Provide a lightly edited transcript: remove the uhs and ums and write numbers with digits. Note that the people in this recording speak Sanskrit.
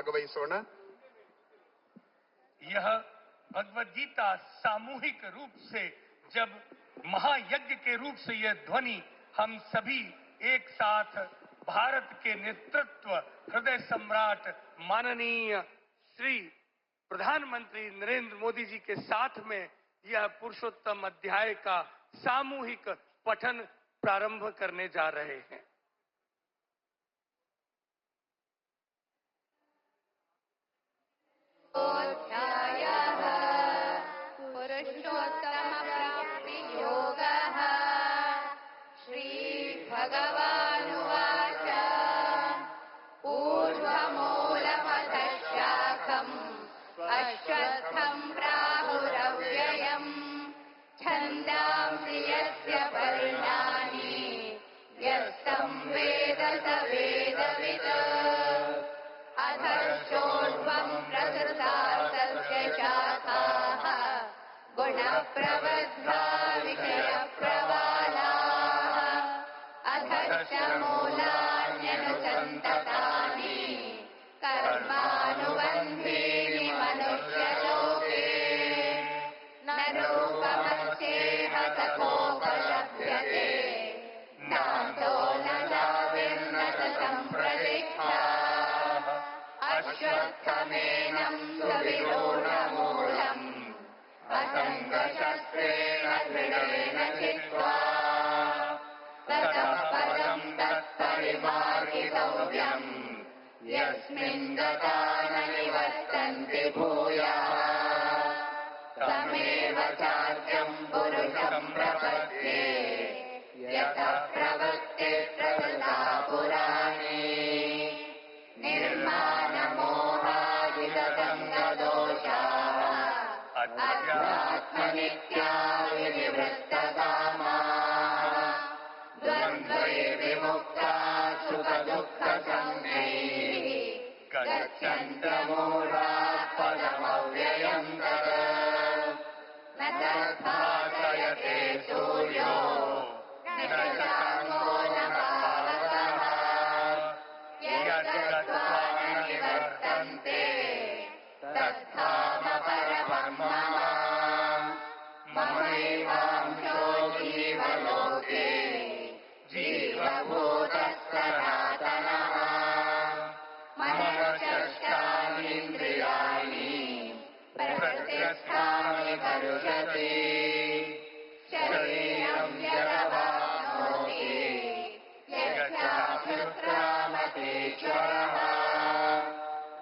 ಭಾಗವಹಿಸೋಣ. यह भगवद गीता सामूहिक रूप से जब महायज्ञ के रूप से यह ध्वनि हम सभी एक साथ भारत के नेतृत्व हृदय सम्राट माननीय श्री प्रधानमंत्री नरेंद्र मोदी जी के साथ में यह पुरुषोत्तम अध्याय का सामूहिक पठन प्रारंभ करने जा रहे हैं. पुरुषोत्तम प्राप्ति योगः. श्री भगवानुवाच ऊर्ध्वमूलमधःशाखम् अश्वत्थम् प्राहुरव्ययम् छन्दांसि यस्य पर्णानि यस्तं वेद स वेदवित्. अधश्चोर्ध्वम् प्रसृतास्तस्य शाखाः गुणप्रवद्धा विषयप्रवालाः. अधश्च मूलान्यनुसन्ततानि कर्मानुबन्धीनि मनुष्यलोके. न रूपमस्येह तथोपलभ्यते नान्तो न चादिर्न च सम्प्रतिष्ठा. अश्वत्थमेनं सुविरूढमूलम् असङ्गशस्त्रेण दृढेन चित्वा. ततः पदम् तत्परिमार्गितव्यम् यस्मिन् गता न निवर्तन्ति भूयः. तमेव चाद्यम् पुरुषम् प्रपद्ये यतः प्रवृत्तिः प्रवृत्ता पुराणे. निर्माणमोहादिगतङ्गदोषाः अध्यात्मनित्या विनिवृत्तकामाः. द्वन्द्वैर्विमुक्ता सुखदुःखसंज्ञैः गच्छन्तमूढाः पदमव्ययम् तत्. न तद्भासयते सूर्यो न चान्द्रो न पावकः. यद्गत्वा न निवर्तन्ते तद्धाम परमं मम. ममैवांशो जीवलोके जीवभूतः सनातनः. मनश्चेष्टानीन्द्रियाणि प्रकृतिस्थानि करुषति.